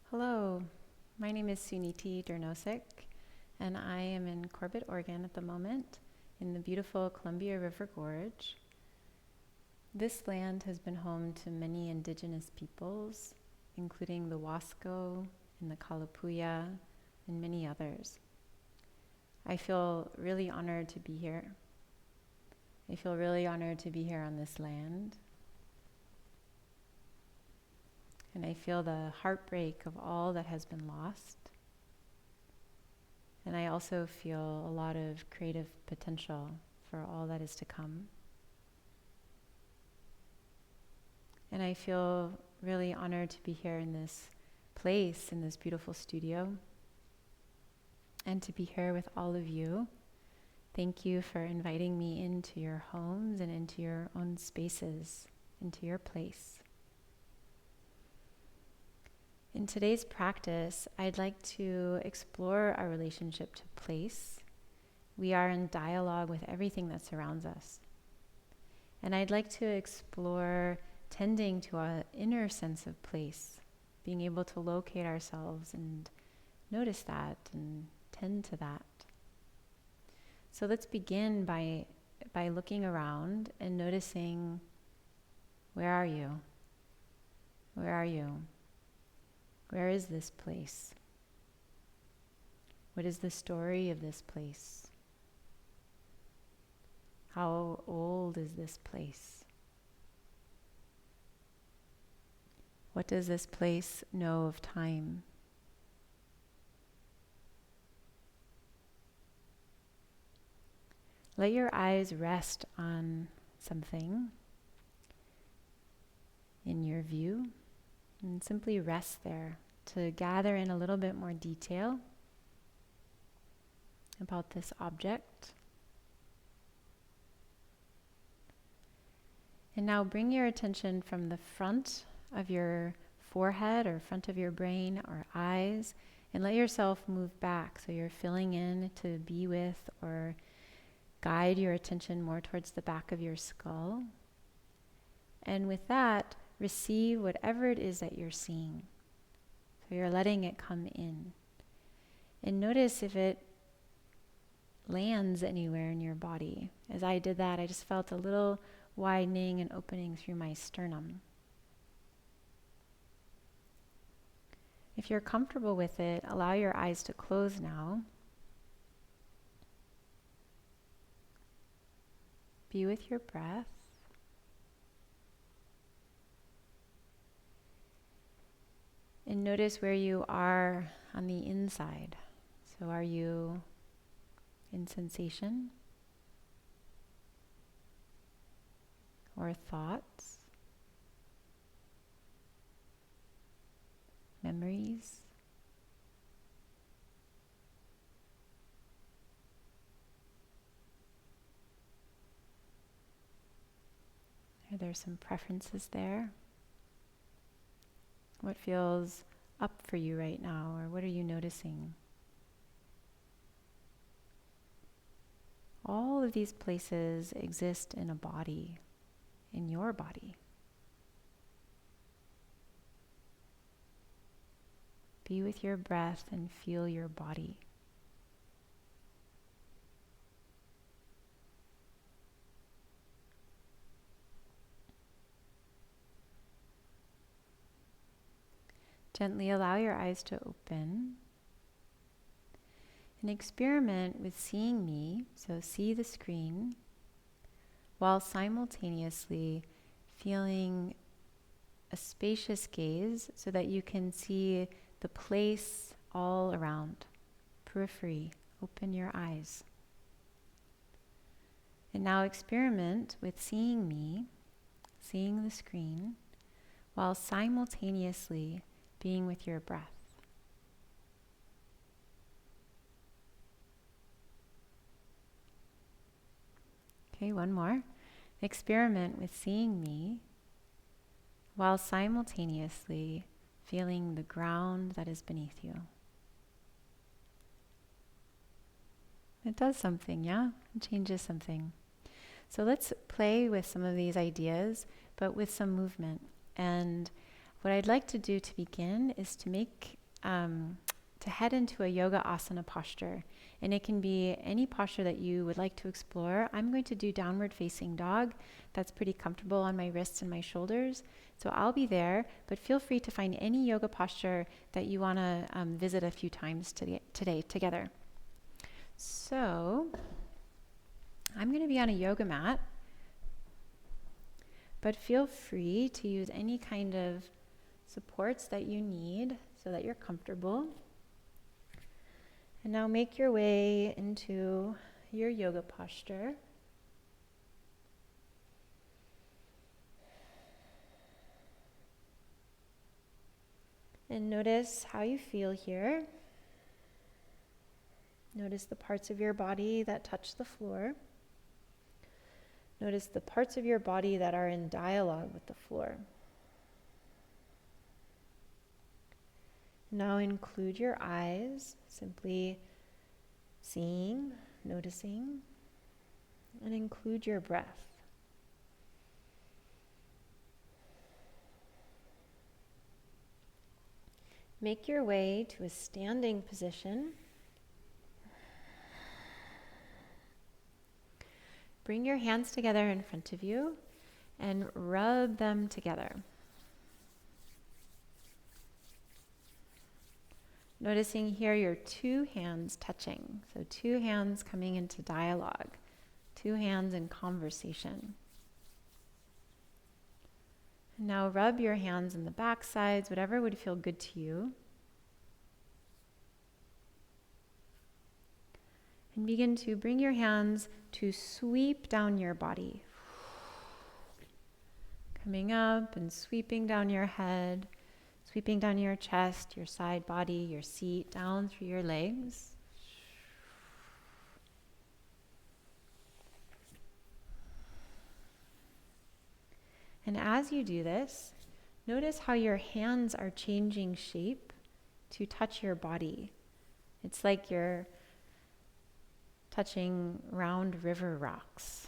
Hello, my name is Suniti Dernosik, and I am in Corbett, Oregon at the moment, in the beautiful Columbia River Gorge. This land has been home to many indigenous peoples, including the Wasco and the Kalapuya, and many others. I feel really honored to be here. I feel really honored to be here on this land. And I feel the heartbreak of all that has been lost. And I also feel a lot of creative potential for all that is to come. And I feel really honored to be here in this place, in this beautiful studio, and to be here with all of you. Thank you for inviting me into your homes and into your own spaces, into your place. In today's practice, I'd like to explore our relationship to place. We are in dialogue with everything that surrounds us. And I'd like to explore tending to an inner sense of place, being able to locate ourselves and notice that and tend to that. So let's begin by looking around and noticing, where are you? Where are you? Where is this place? What is the story of this place? How old is this place? What does this place know of time? Let your eyes rest on something in your view. And simply rest there to gather in a little bit more detail about this object. And now bring your attention from the front of your forehead or front of your brain or eyes, and let yourself move back so you're filling in to be with or guide your attention more towards the back of your skull. And with that, receive whatever it is that you're seeing. So you're letting it come in. And notice if it lands anywhere in your body. As I did that, I just felt a little widening and opening through my sternum. If you're comfortable with it, allow your eyes to close now. Be with your breath. And notice where you are on the inside. So are you in sensation or thoughts, memories? Are there some preferences there? What feels up for you right now, or what are you noticing? All of these places exist in a body, in your body. Be with your breath and feel your body. Gently allow your eyes to open and experiment with seeing me, so see the screen, while simultaneously feeling a spacious gaze so that you can see the place all around, periphery. Open your eyes. And now experiment with seeing me, seeing the screen, while simultaneously being with your breath. Okay, one more. Experiment with seeing me while simultaneously feeling the ground that is beneath you. It does something, yeah? It changes something. So let's play with some of these ideas, but with some movement. And what I'd like to do to begin is to head into a yoga asana posture. And it can be any posture that you would like to explore. I'm going to do downward facing dog. That's pretty comfortable on my wrists and my shoulders. So I'll be there, but feel free to find any yoga posture that you want to visit a few times today together. So I'm going to be on a yoga mat, but feel free to use any kind of supports that you need so that you're comfortable. And now make your way into your yoga posture. And notice how you feel here. Notice the parts of your body that touch the floor. Notice the parts of your body that are in dialogue with the floor. Now include your eyes, simply seeing, noticing, and include your breath. Make your way to a standing position. Bring your hands together in front of you and rub them together. Noticing here your two hands touching. So two hands coming into dialogue. Two hands in conversation. And now rub your hands in the back sides, whatever would feel good to you. And begin to bring your hands to sweep down your body. Coming up and sweeping down your head. Sweeping down your chest, your side body, your seat, down through your legs. And as you do this, notice how your hands are changing shape to touch your body. It's like you're touching round river rocks.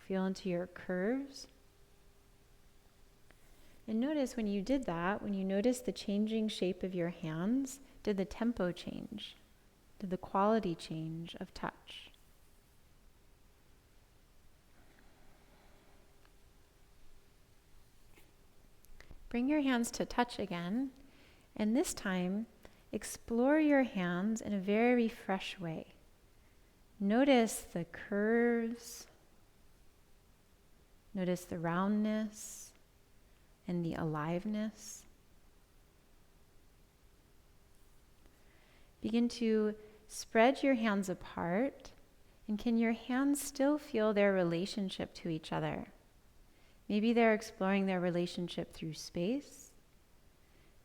Feel into your curves. And notice when you did that, when you noticed the changing shape of your hands, did the tempo change? Did the quality change of touch? Bring your hands to touch again, and this time, explore your hands in a very fresh way. Notice the curves, notice the roundness, and the aliveness. Begin to spread your hands apart, and can your hands still feel their relationship to each other? Maybe they're exploring their relationship through space.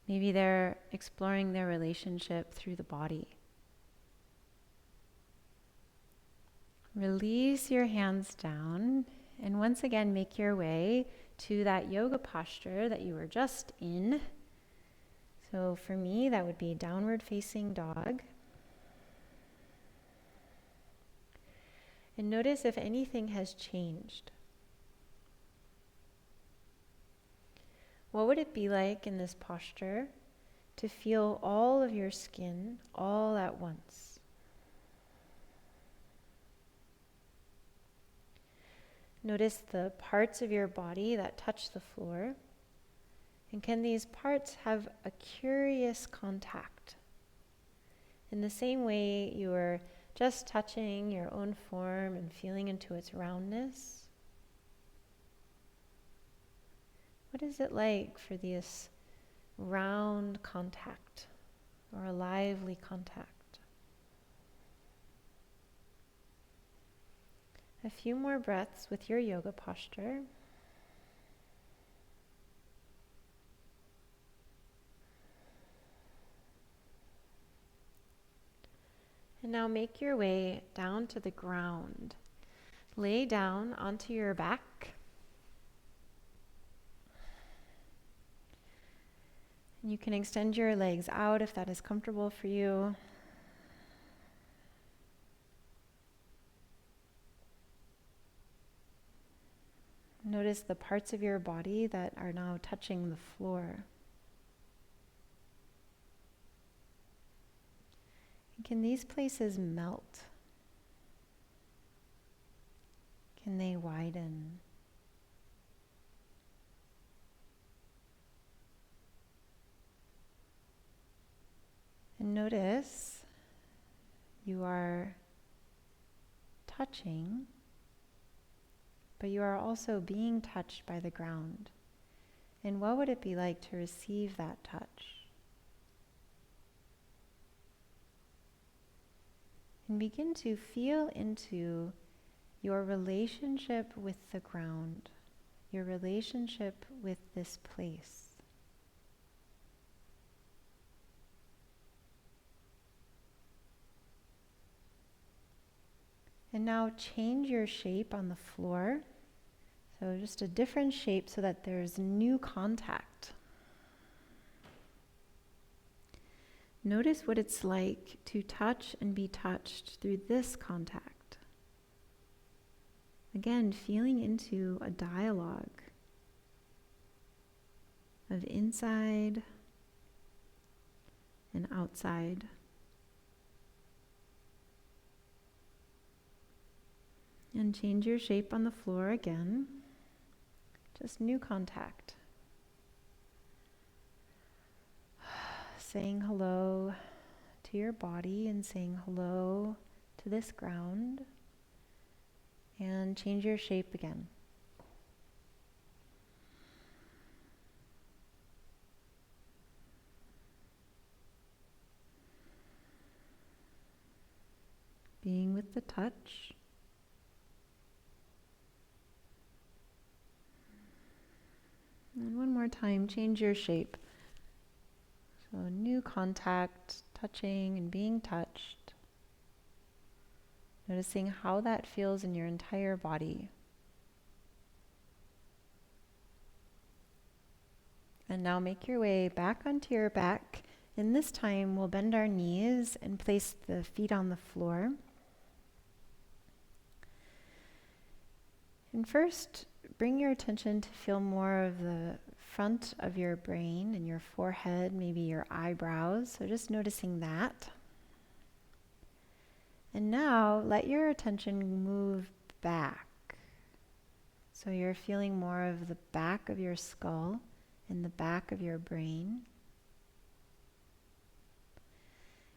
Maybe they're exploring their relationship through the body. Release your hands down, and once again make your way to that yoga posture that you were just in. So for me, that would be downward facing dog. And notice if anything has changed. What would it be like in this posture to feel all of your skin all at once? Notice the parts of your body that touch the floor. And can these parts have a curious contact? In the same way you were just touching your own form and feeling into its roundness. What is it like for this round contact or a lively contact? A few more breaths with your yoga posture. And now make your way down to the ground. Lay down onto your back. And you can extend your legs out if that is comfortable for you. Notice notice the parts of your body that are now touching the floor. And can these places melt? Can they widen? And notice you are touching, but you are also being touched by the ground. And what would it be like to receive that touch? And begin to feel into your relationship with the ground, your relationship with this place. And now change your shape on the floor. So just a different shape so that there's new contact. Notice what it's like to touch and be touched through this contact. Again, feeling into a dialogue of inside and outside. And change your shape on the floor again. Just new contact. Saying hello to your body and saying hello to this ground. And change your shape again. Being with the touch. And one more time, change your shape. So new contact, touching and being touched. Noticing how that feels in your entire body. And now make your way back onto your back. And this time we'll bend our knees and place the feet on the floor. And first, bring your attention to feel more of the front of your brain and your forehead, maybe your eyebrows. So just noticing that. And now let your attention move back. So you're feeling more of the back of your skull and the back of your brain.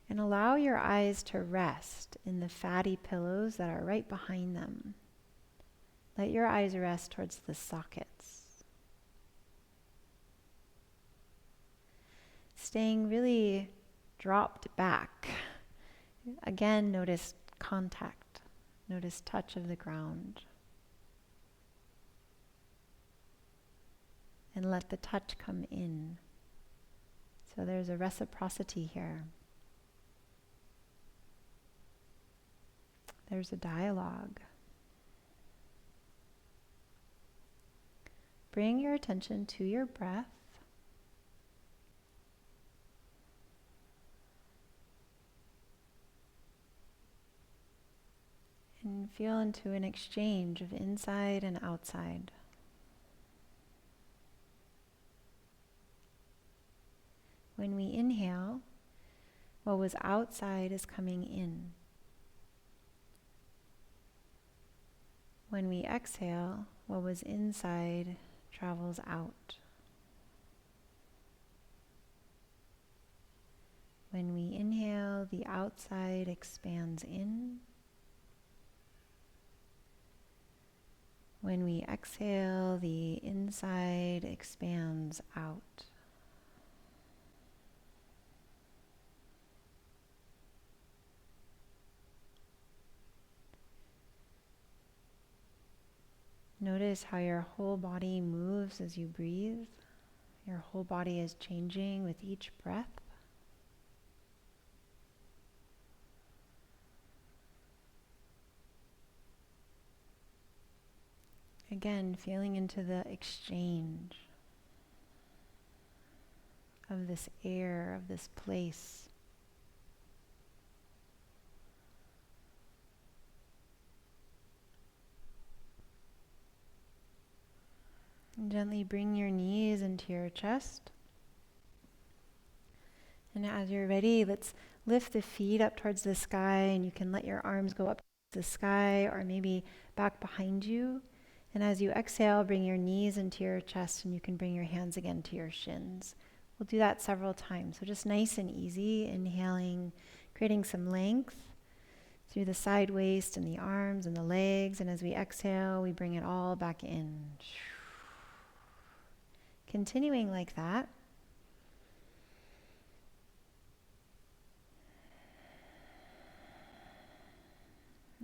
And allow your eyes to rest in the fatty pillows that are right behind them. Let your eyes rest towards the sockets. Staying really dropped back. Again, notice contact. Notice touch of the ground. And let the touch come in. So there's a reciprocity here. There's a dialogue. Bring your attention to your breath. And feel into an exchange of inside and outside. When we inhale, what was outside is coming in. When we exhale, what was inside travels out. When we inhale, the outside expands in. When we exhale, the inside expands out. Notice how your whole body moves as you breathe. Your whole body is changing with each breath. Again, feeling into the exchange of this air, of this place. And gently bring your knees into your chest. And as you're ready, let's lift the feet up towards the sky, and you can let your arms go up to the sky or maybe back behind you. And as you exhale, bring your knees into your chest, and you can bring your hands again to your shins. We'll do that several times. So just nice and easy, inhaling, creating some length through the side waist and the arms and the legs. And as we exhale, we bring it all back in. Continuing like that.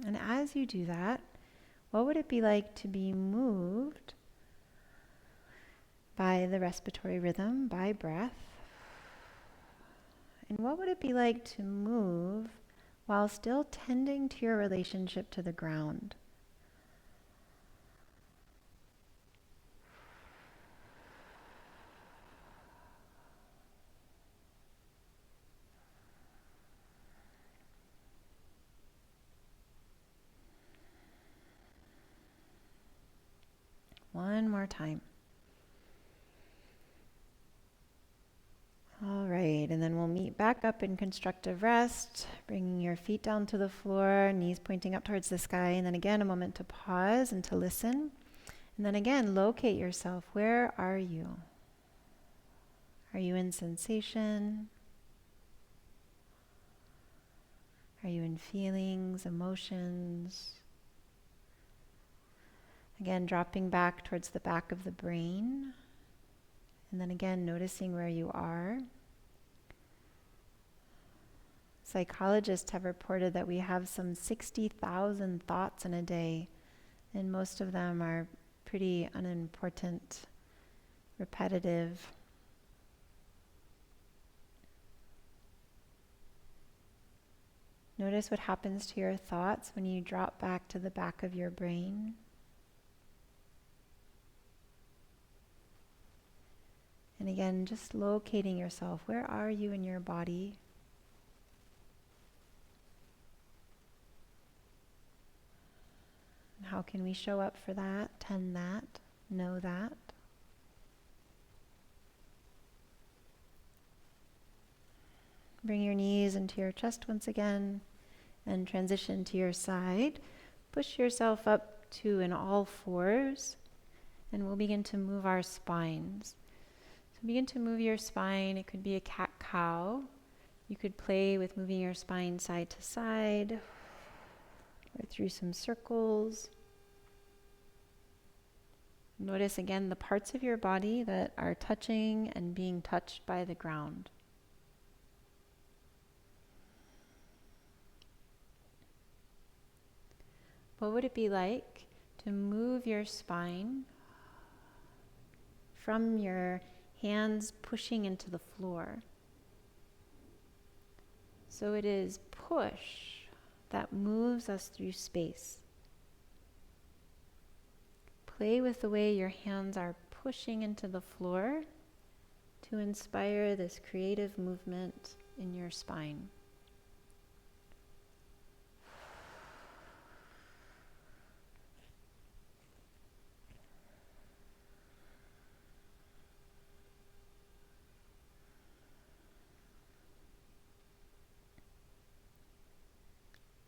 And as you do that, what would it be like to be moved by the respiratory rhythm, by breath? And what would it be like to move while still tending to your relationship to the ground? One more time. All right, and then we'll meet back up in constructive rest, bringing your feet down to the floor, knees pointing up towards the sky, and then again a moment to pause and to listen. And then again, locate yourself. Where are you? Are you in sensation? Are you in feelings, emotions? Again, dropping back towards the back of the brain. And then again, noticing where you are. Psychologists have reported that we have some 60,000 thoughts in a day, and most of them are pretty unimportant, repetitive. Notice what happens to your thoughts when you drop back to the back of your brain. And again, just locating yourself. Where are you in your body? And how can we show up for that, tend that, know that? Bring your knees into your chest once again and transition to your side. Push yourself up to an all fours, and we'll begin to move our spines. So begin to move your spine. It could be a cat-cow. You could play with moving your spine side to side or through some circles. Notice again the parts of your body that are touching and being touched by the ground. What would it be like to move your spine from your hands pushing into the floor? So it is push that moves us through space. Play with the way your hands are pushing into the floor to inspire this creative movement in your spine.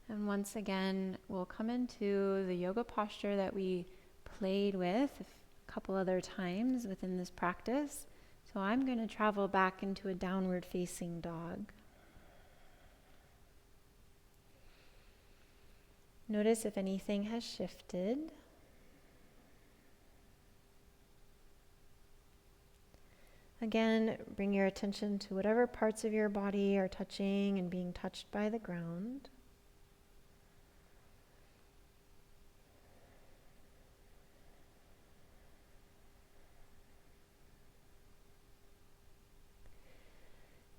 And once again, we'll come into the yoga posture that we played with a couple other times within this practice. So I'm going to travel back into a downward facing dog. Notice if anything has shifted. Again, bring your attention to whatever parts of your body are touching and being touched by the ground.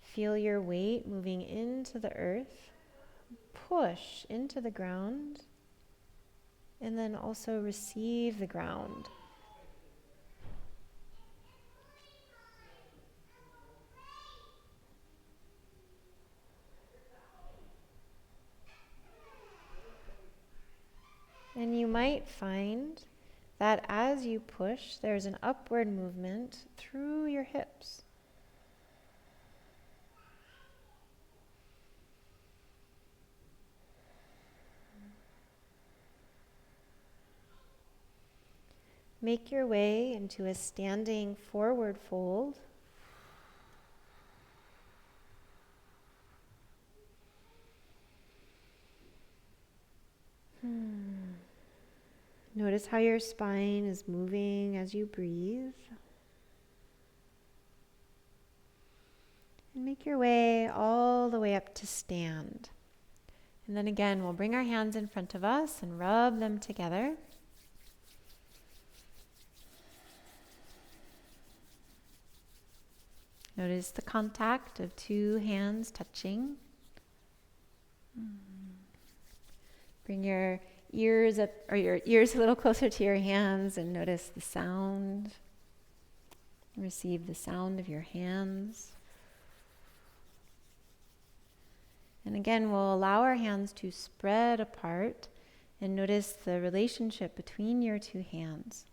Feel your weight moving into the earth, push into the ground, and then also receive the ground. And you might find that as you push, there's an upward movement through your hips. Make your way into a standing forward fold. Notice how your spine is moving as you breathe. And make your way all the way up to stand. And then again, we'll bring our hands in front of us and rub them together. Notice the contact of two hands touching. Bring your ears up, or your ears a little closer to your hands, and notice the sound. Receive the sound of your hands. And again, we'll allow our hands to spread apart and notice the relationship between your two hands.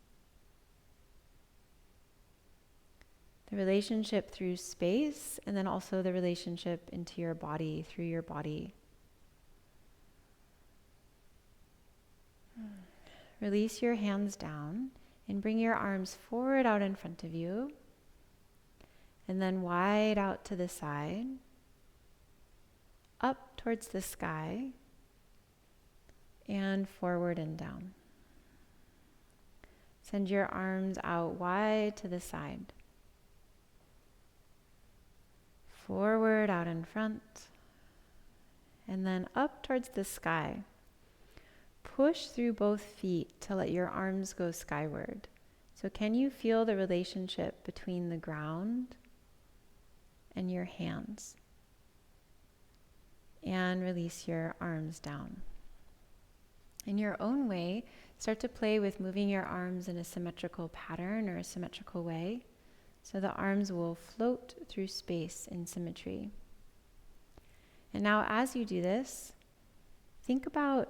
The relationship through space, and then also the relationship into your body, through your body. Release your hands down and bring your arms forward out in front of you, and then wide out to the side, up towards the sky, and forward and down. Send your arms out wide to the side. Forward out in front, and then up towards the sky. Push through both feet to let your arms go skyward. So can you feel the relationship between the ground and your hands? And release your arms down. In your own way, start to play with moving your arms in a symmetrical pattern or a symmetrical way, so the arms will float through space in symmetry. And now as you do this, think about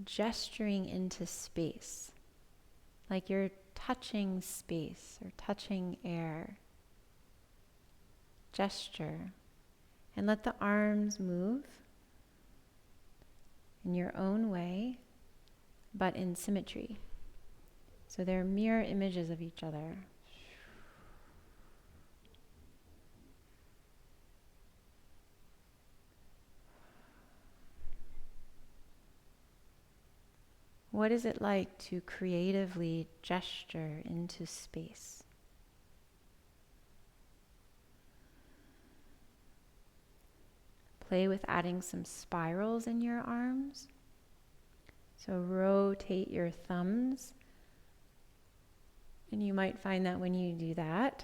gesturing into space, like you're touching space or touching air. Gesture, and let the arms move in your own way, but in symmetry. So they're mirror images of each other. What is it like to creatively gesture into space? Play with adding some spirals in your arms. So rotate your thumbs. And you might find that when you do that,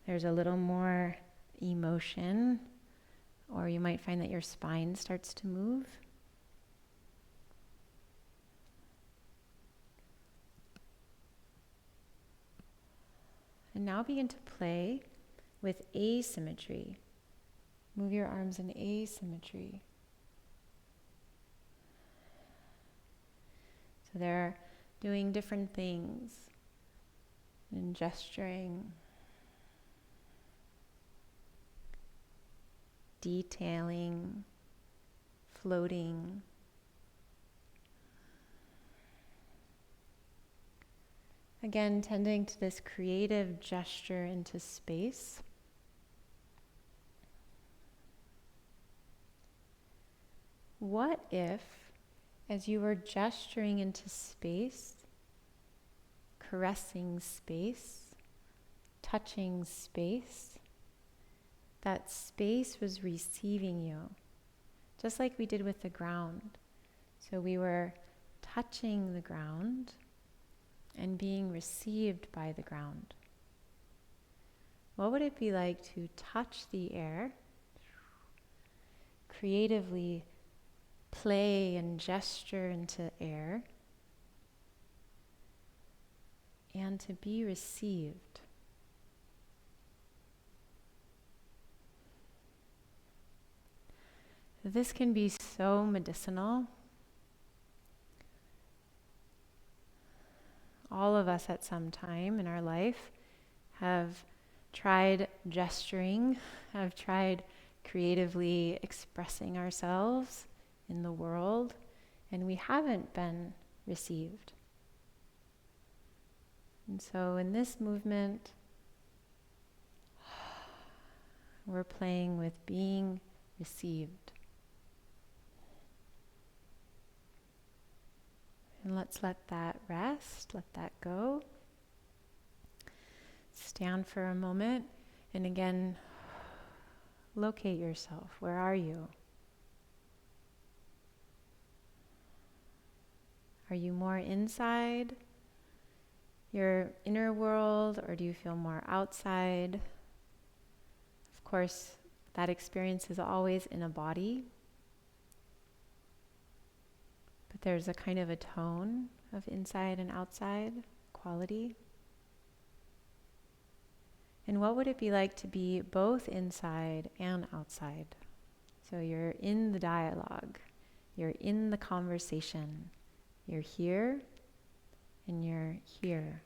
there's a little more emotion, or you might find that your spine starts to move. And now begin to play with asymmetry. Move your arms in asymmetry. So they're doing different things and gesturing, detailing, floating. Again, tending to this creative gesture into space. What if, as you were gesturing into space, caressing space, touching space, that space was receiving you, just like we did with the ground. So we were touching the ground and being received by the ground. What would it be like to touch the air, creatively play and gesture into air, and to be received? This can be so medicinal. all of us at some time in our life have tried gesturing, have tried creatively expressing ourselves in the world, and we haven't been received. And so in this movement, we're playing with being received. And let's let that rest, let that go. Stand for a moment, and again, locate yourself. Where are you? Are you more inside your inner world, or do you feel more outside? Of course, that experience is always in a body, but there's a kind of a tone of inside and outside quality. And what would it be like to be both inside and outside? So you're in the dialogue, you're in the conversation, you're here and you're here.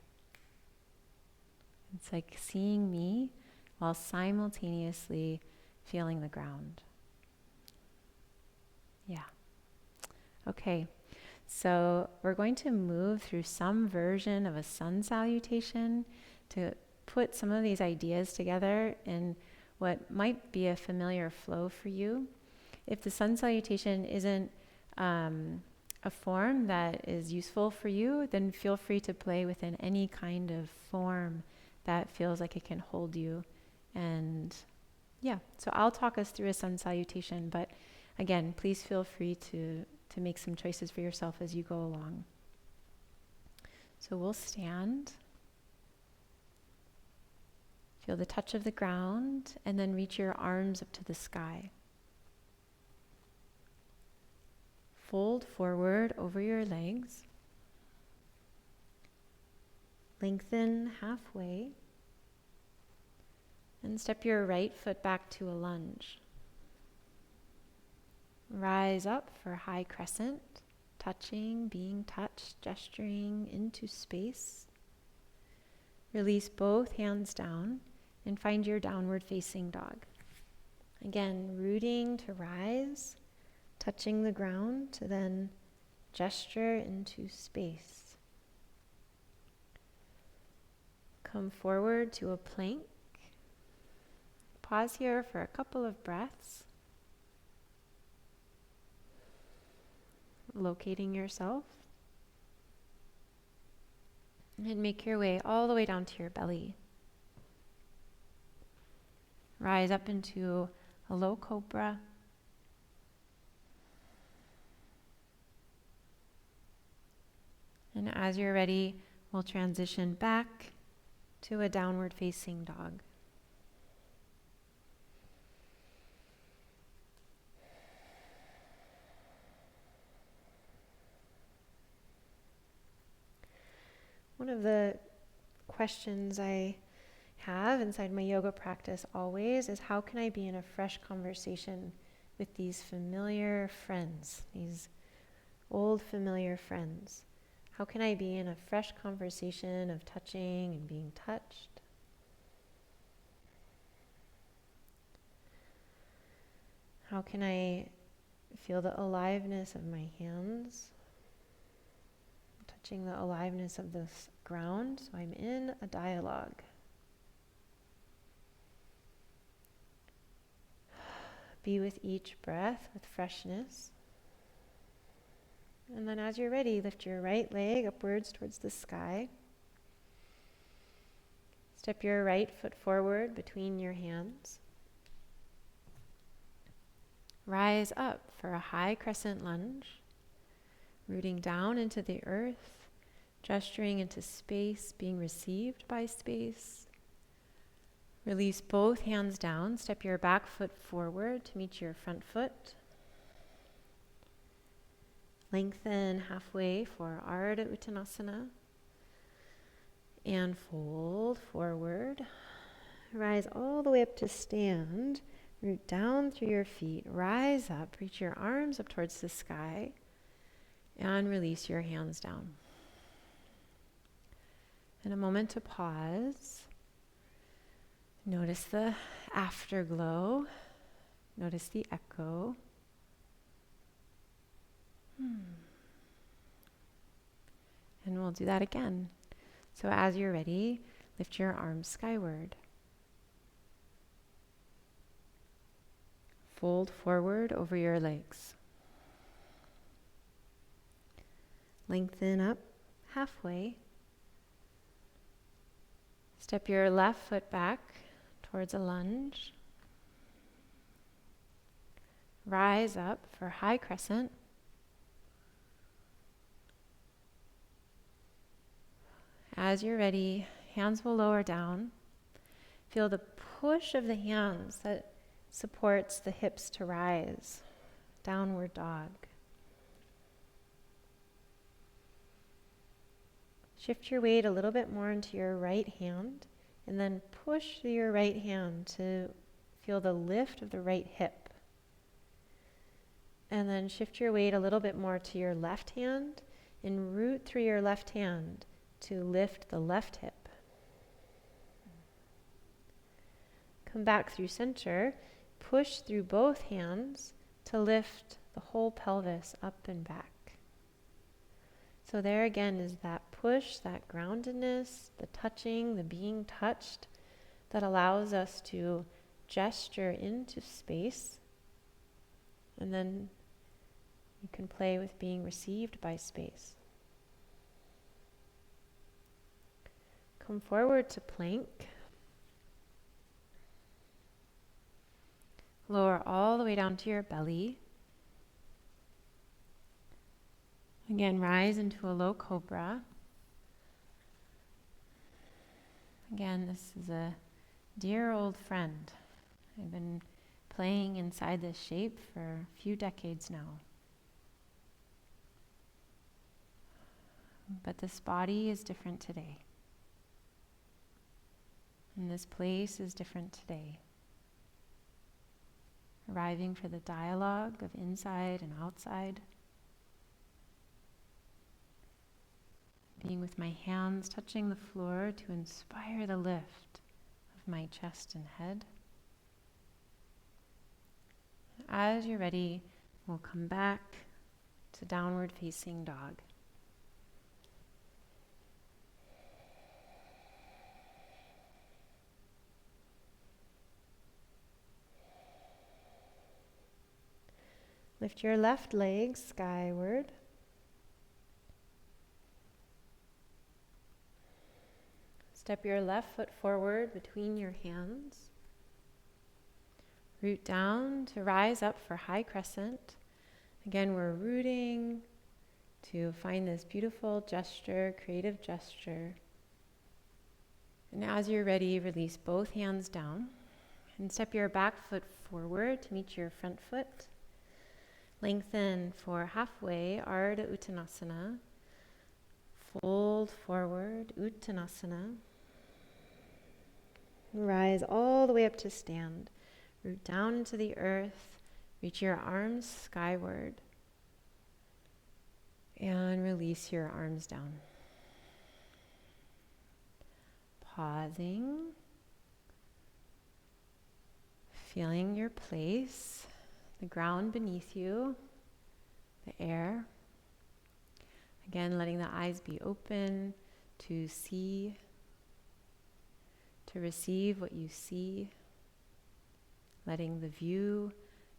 It's like seeing me while simultaneously feeling the ground. Yeah. Okay. So we're going to move through some version of a sun salutation to put some of these ideas together in what might be a familiar flow for you. If the sun salutation isn't a form that is useful for you, then feel free to play within any kind of form that feels like it can hold you. And yeah, so I'll talk us through a sun salutation, but again, please feel free to make some choices for yourself as you go along. So we'll stand. Feel the touch of the ground, and then reach your arms up to the sky. Fold forward over your legs. Lengthen halfway. And step your right foot back to a lunge. Rise up for high crescent, touching, being touched, gesturing into space. Release both hands down and find your downward facing dog. Again, rooting to rise, touching the ground to then gesture into space. Come forward to a plank. Pause here for a couple of breaths. Locating yourself. And make your way all the way down to your belly. Rise up into a low cobra. And as you're ready, we'll transition back to a downward facing dog. One of the questions I have inside my yoga practice always is, how can I be in a fresh conversation with these familiar friends, these old familiar friends? How can I be in a fresh conversation of touching and being touched? How can I feel the aliveness of my hands? Touching the aliveness of this ground, so I'm in a dialogue. Be with each breath with freshness. And then as you're ready, lift your right leg upwards towards the sky. Step your right foot forward between your hands. Rise up for a high crescent lunge, rooting down into the earth, gesturing into space, being received by space. Release both hands down. Step your back foot forward to meet your front foot. Lengthen halfway for Ardha Uttanasana. And fold forward. Rise all the way up to stand. Root down through your feet. Rise up. Reach your arms up towards the sky. And release your hands down. And a moment to pause. Notice the afterglow. Notice the echo. And we'll do that again. So as you're ready, lift your arms skyward. Fold forward over your legs. Lengthen up halfway. Step your left foot back towards a lunge. Rise up for high crescent. As you're ready, hands will lower down. Feel the push of the hands that supports the hips to rise. Downward dog. Shift your weight a little bit more into your right hand, and then push through your right hand to feel the lift of the right hip. And then shift your weight a little bit more to your left hand, and root through your left hand to lift the left hip. Come back through center, push through both hands to lift the whole pelvis up and back. So there again is that push, that groundedness, the touching, the being touched that allows us to gesture into space. And then you can play with being received by space. Come forward to plank. Lower all the way down to your belly. Again, rise into a low cobra. Again, this is a dear old friend. I've been playing inside this shape for a few decades now. But this body is different today. And this place is different today. Arriving for the dialogue of inside and outside. Being with my hands touching the floor to inspire the lift of my chest and head. As you're ready, we'll come back to downward facing dog. Lift your left leg skyward. Step your left foot forward between your hands. Root down to rise up for high crescent. Again, we're rooting to find this beautiful gesture, creative gesture. And as you're ready, release both hands down and step your back foot forward to meet your front foot. Lengthen for halfway, Ardha Uttanasana. Fold forward, Uttanasana. Rise all the way up to stand. Root down into the earth. Reach your arms skyward. And release your arms down. Pausing. Feeling your place. The ground beneath you. The air. Again, letting the eyes be open to see, to receive what you see, letting the view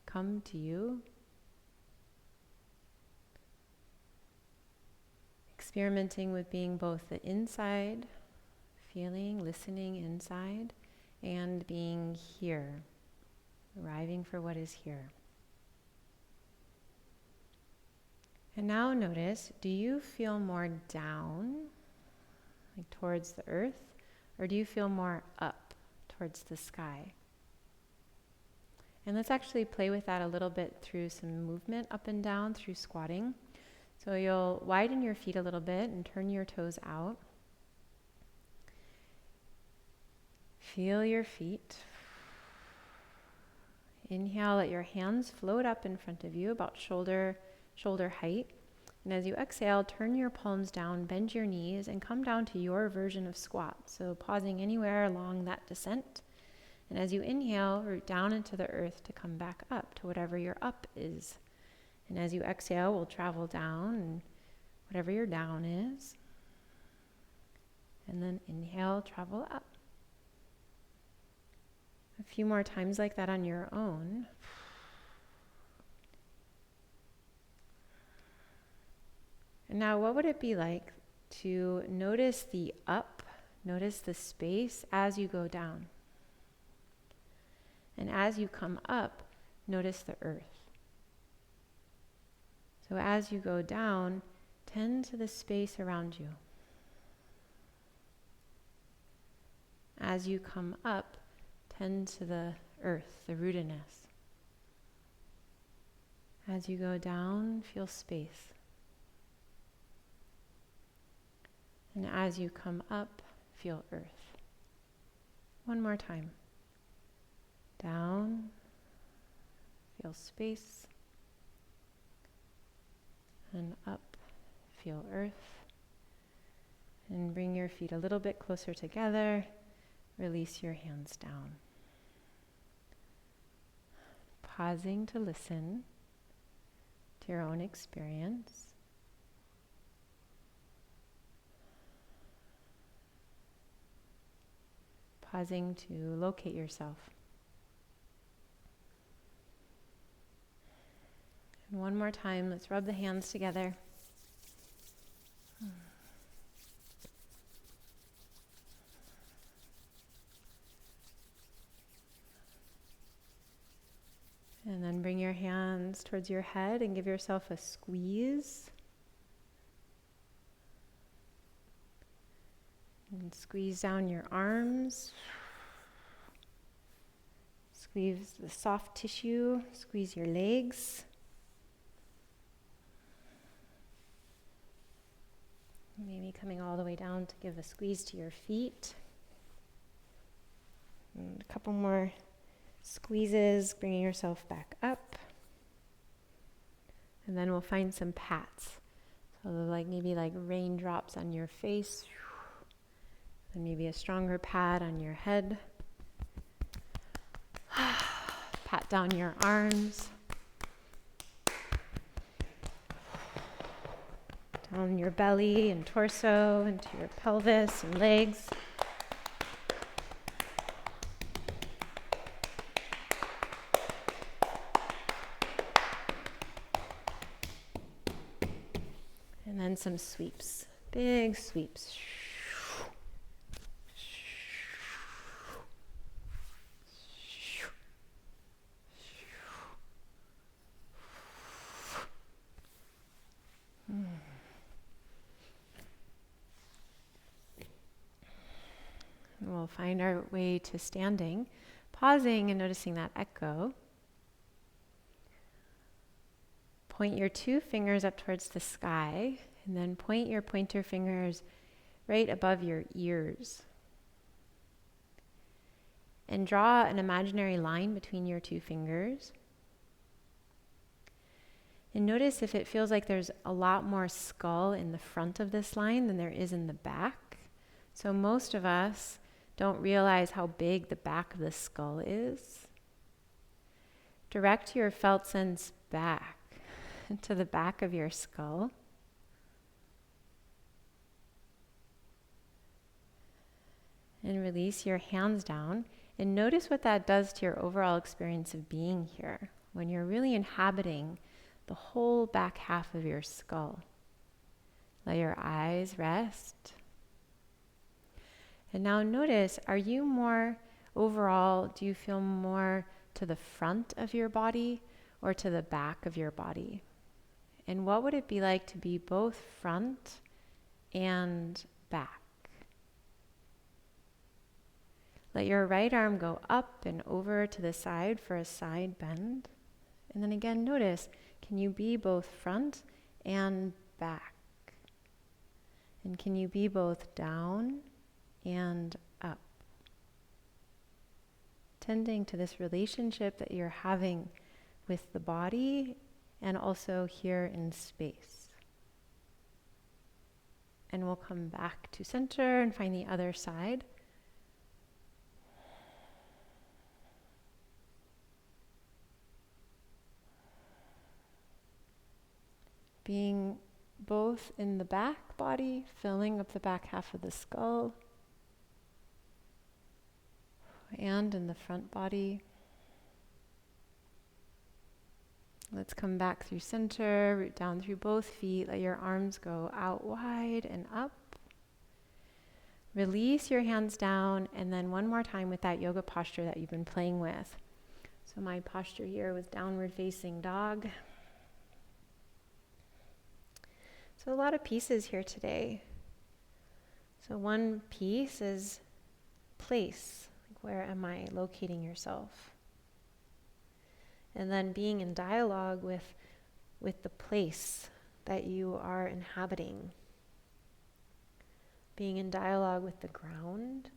come to you. Experimenting with being both the inside, feeling, listening inside, and being here, arriving for what is here. And now notice, do you feel more down, like towards the earth, or do you feel more up towards the sky? And let's actually play with that a little bit through some movement up and down through squatting. So you'll widen your feet a little bit and turn your toes out. Feel your feet. Inhale, let your hands float up in front of you, about shoulder height. And as you exhale, turn your palms down, bend your knees, and come down to your version of squat. So pausing anywhere along that descent. And as you inhale, root down into the earth to come back up to whatever your up is. And as you exhale, we'll travel down and whatever your down is. And then inhale, travel up. A few more times like that on your own. And now what would it be like to notice the up, notice the space as you go down? And as you come up, notice the earth. So as you go down, tend to the space around you. As you come up, tend to the earth, the rootedness. As you go down, feel space. And as you come up, feel earth. One more time. Down, feel space. And up, feel earth. And bring your feet a little bit closer together. Release your hands down. Pausing to listen to your own experience. Pausing to locate yourself. And one more time, let's rub the hands together. And then bring your hands towards your head and give yourself a squeeze. And squeeze down your arms. Squeeze the soft tissue. Squeeze your legs. Maybe coming all the way down to give a squeeze to your feet. And a couple more squeezes, bringing yourself back up. And then we'll find some pats. So maybe like raindrops on your face. And maybe a stronger pat on your head. Pat down your arms. Down your belly and torso, into your pelvis and legs. And then some sweeps, big sweeps. We'll find our way to standing, pausing and noticing that echo. Point your two fingers up towards the sky, and then point your pointer fingers right above your ears. And draw an imaginary line between your two fingers. And notice if it feels like there's a lot more skull in the front of this line than there is in the back. So most of us don't realize how big the back of the skull is. Direct your felt sense back to the back of your skull. And release your hands down. And notice what that does to your overall experience of being here when you're really inhabiting the whole back half of your skull. Let your eyes rest. And now notice, are you more overall, do you feel more to the front of your body or to the back of your body? And what would it be like to be both front and back? Let your right arm go up and over to the side for a side bend. And then again, notice, can you be both front and back? And can you be both down and up? Tending to this relationship that you're having with the body and also here in space. And we'll come back to center and find the other side. Being both in the back body, filling up the back half of the skull, and in the front body. Let's come back through center, root down through both feet. Let your arms go out wide and up. Release your hands down, and then one more time with that yoga posture that you've been playing with. So my posture here was downward facing dog. So a lot of pieces here today. So one piece is place. Like, where am I locating yourself? And then being in dialogue with the place that you are inhabiting. Being in dialogue with the ground.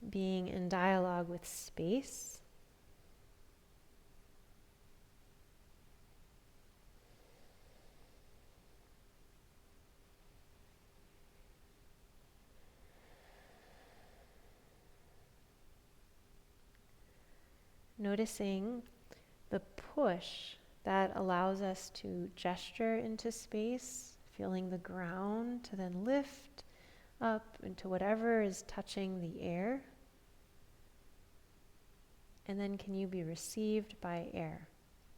Being in dialogue with space. Noticing the push that allows us to gesture into space, feeling the ground to then lift up into whatever is touching the air. And then can you be received by air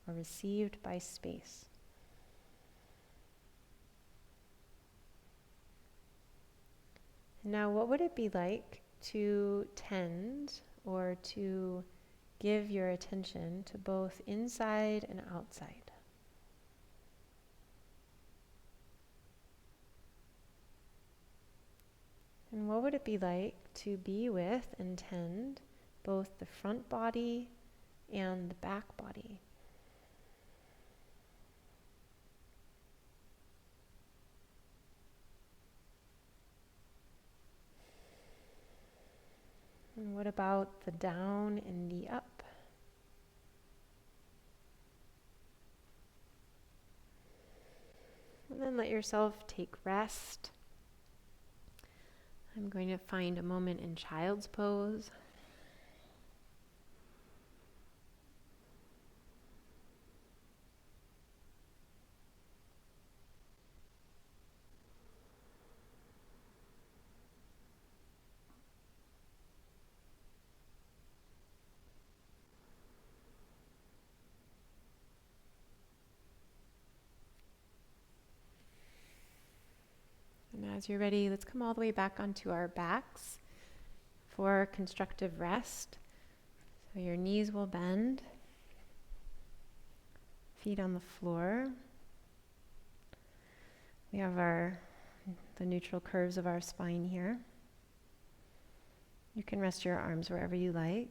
or received by space? Now, what would it be like to tend or to give your attention to both inside and outside? And what would it be like to be with and tend both the front body and the back body? And what about the down and the up? And then let yourself take rest. I'm going to find a moment in child's pose. And as you're ready, let's come all the way back onto our backs for constructive rest. So your knees will bend, feet on the floor. We have the neutral curves of our spine here. You can rest your arms wherever you like.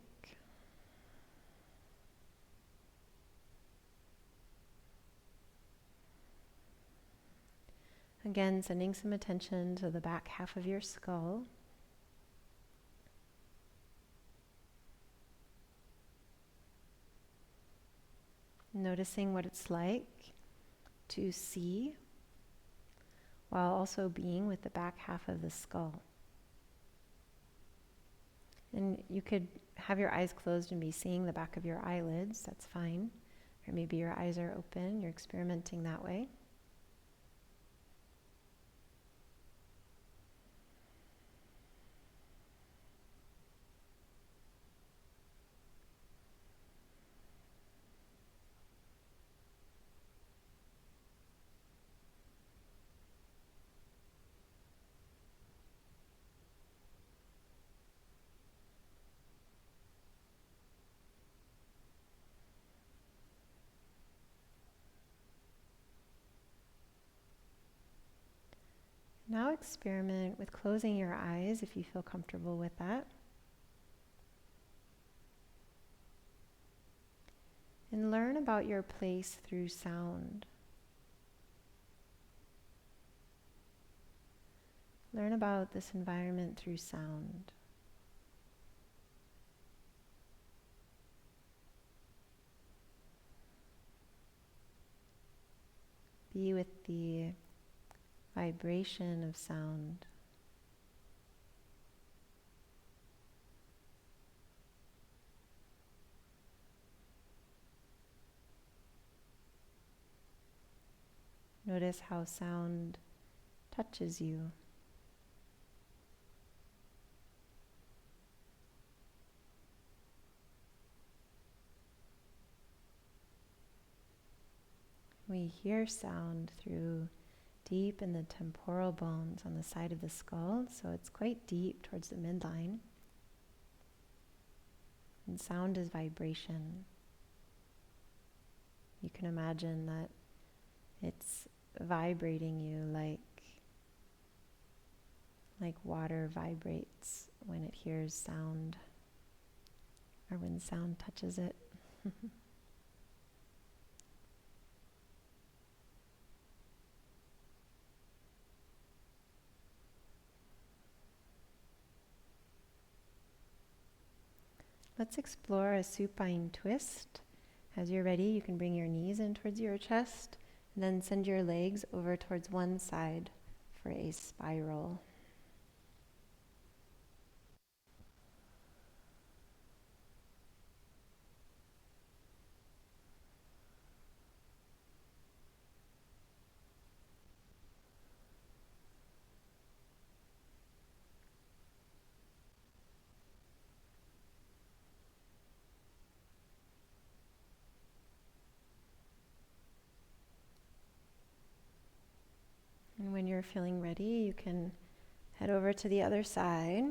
Again, sending some attention to the back half of your skull. Noticing what it's like to see while also being with the back half of the skull. And you could have your eyes closed and be seeing the back of your eyelids, that's fine. Or maybe your eyes are open, you're experimenting that way. Now experiment with closing your eyes if you feel comfortable with that. And learn about your place through sound. Learn about this environment through sound. Be with the vibration of sound. Notice how sound touches you. We hear sound through deep in the temporal bones on the side of the skull, so it's quite deep towards the midline. And sound is vibration. You can imagine that it's vibrating you like water vibrates when it hears sound, or when sound touches it. Let's explore a supine twist. As you're ready, you can bring your knees in towards your chest, and then send your legs over towards one side for a spiral. And when you're feeling ready, you can head over to the other side.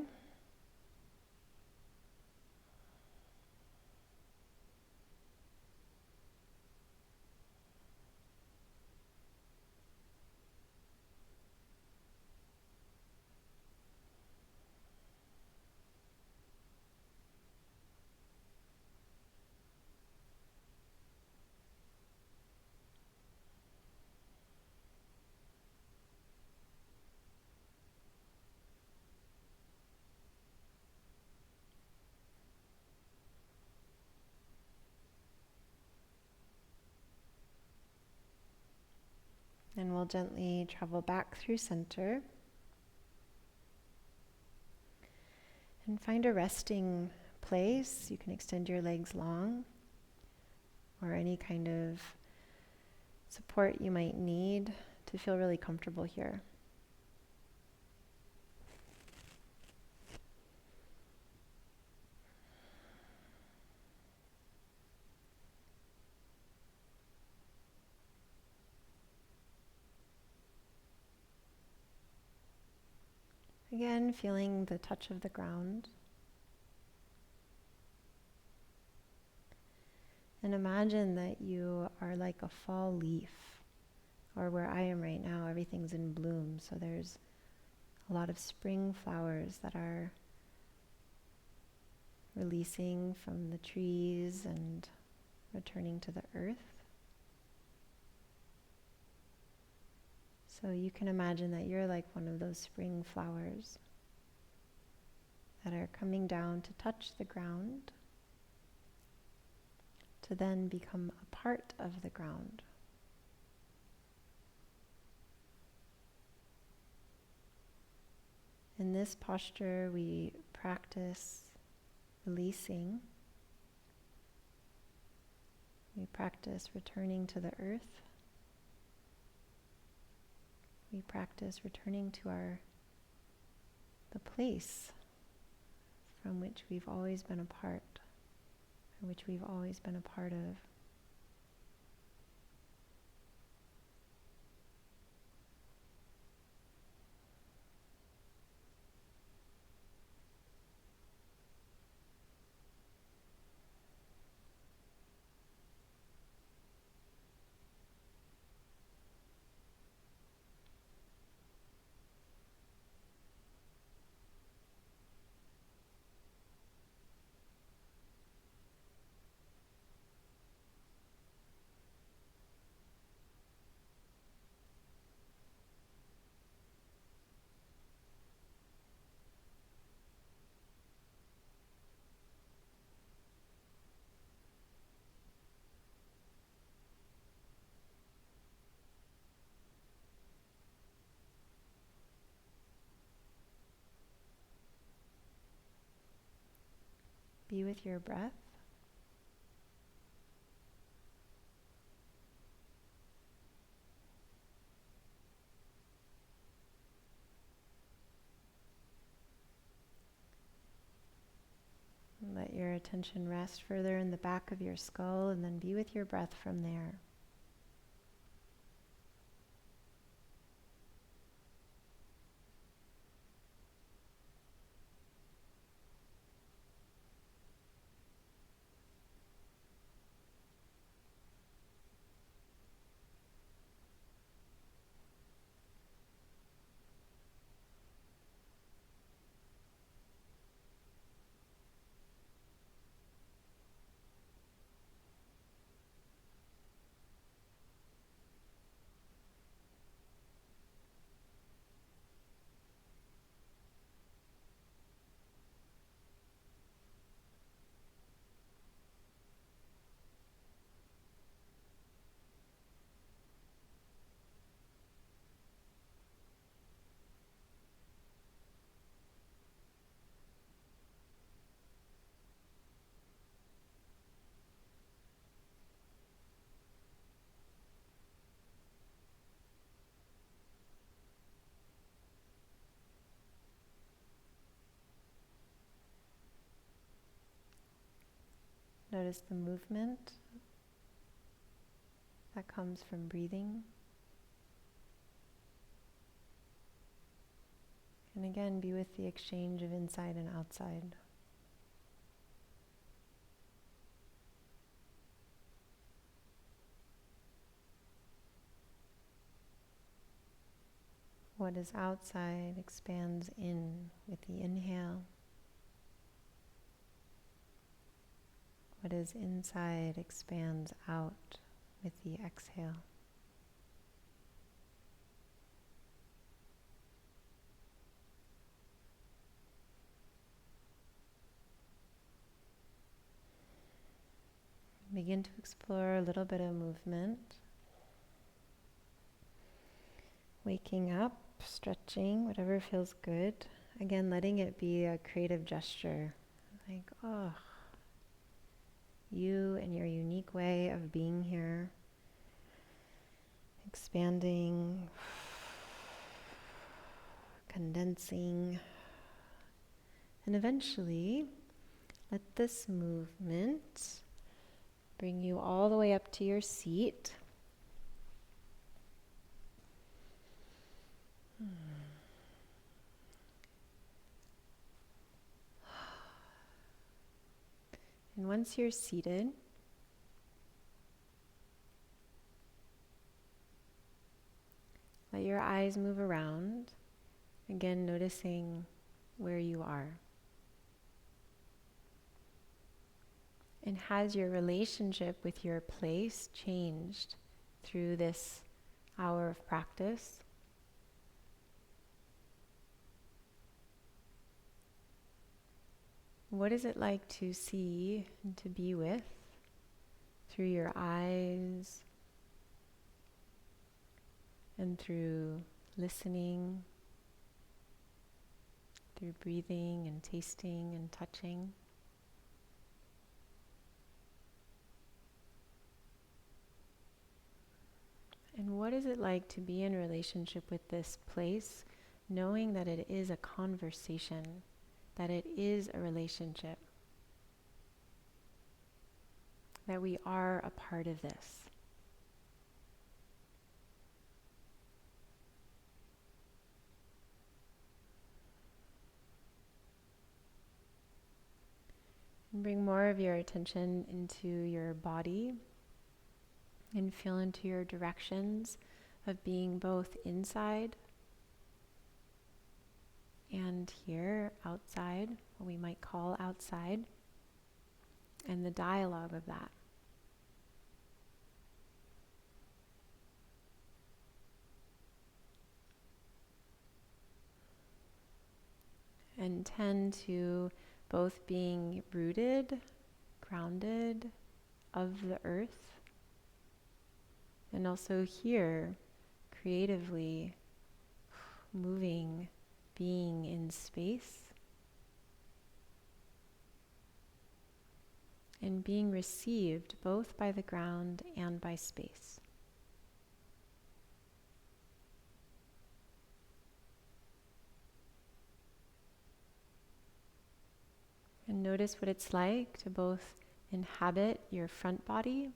And we'll gently travel back through center and find a resting place. You can extend your legs long, or any kind of support you might need to feel really comfortable here. Again, feeling the touch of the ground. And imagine that you are like a fall leaf, or where I am right now, everything's in bloom. So there's a lot of spring flowers that are releasing from the trees and returning to the earth. So you can imagine that you're like one of those spring flowers that are coming down to touch the ground, to then become a part of the ground. In this posture, we practice releasing. We practice returning to the earth. We practice returning to the place from which we've always been a part, or which we've always been a part of. Be with your breath. Let your attention rest further in the back of your skull, and then be with your breath from there. Notice the movement that comes from breathing. And again, be with the exchange of inside and outside. What is outside expands in with the inhale. What is inside expands out with the exhale. Begin to explore a little bit of movement. Waking up, stretching, whatever feels good. Again, letting it be a creative gesture. Like, oh, you and your unique way of being here. Expanding, condensing. And eventually, let this movement bring you all the way up to your seat. And once you're seated, let your eyes move around, again noticing where you are. And has your relationship with your place changed through this hour of practice? What is it like to see and to be with through your eyes and through listening, through breathing and tasting and touching? And what is it like to be in relationship with this place, knowing that it is a conversation, that it is a relationship, that we are a part of this? And bring more of your attention into your body and feel into your directions of being both inside and here, outside, what we might call outside, and the dialogue of that. And tend to both being rooted, grounded of the earth, and also here, creatively moving, being in space. and being received both by the ground and by space. And notice what it's like to both inhabit your front body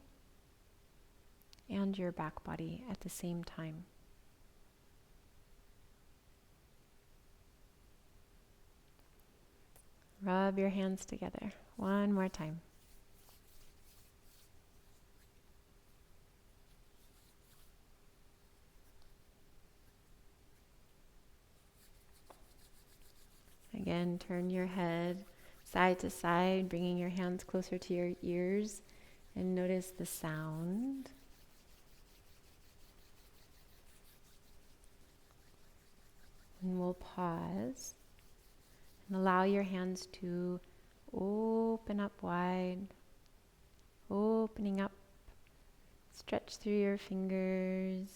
and your back body at the same time. Rub your hands together one more time. Again, turn your head side to side, bringing your hands closer to your ears, and notice the sound. And we'll pause and allow your hands to open up wide, opening up, stretch through your fingers.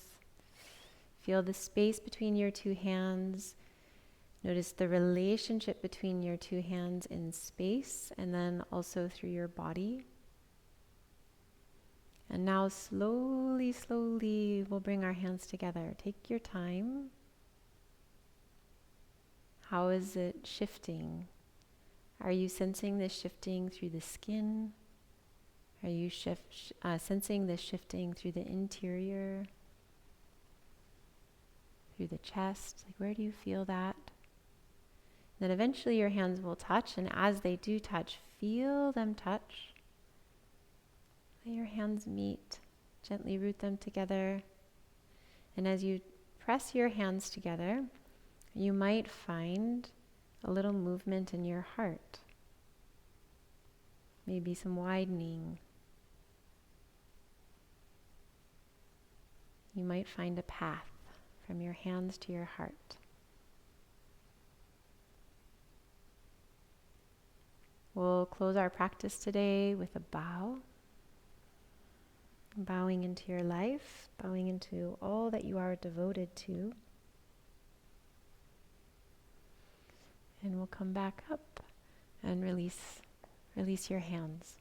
Feel the space between your two hands. Notice the relationship between your two hands in space and then also through your body. And now slowly, slowly, we'll bring our hands together. Take your time. How is it shifting? Are you sensing this shifting through the skin? Are you sensing this shifting through the interior? Through the chest? Like, where do you feel that? Then eventually your hands will touch, and as they do touch, feel them touch. Let your hands meet. Gently root them together. And as you press your hands together, you might find a little movement in your heart. Maybe some widening. You might find a path from your hands to your heart. We'll close our practice today with a bow. Bowing into your life, bowing into all that you are devoted to. And we'll come back up and release your hands.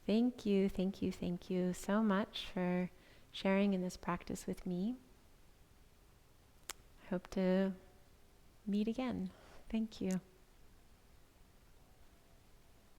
Thank you so much for sharing in this practice with me. I hope to meet again. Thank you.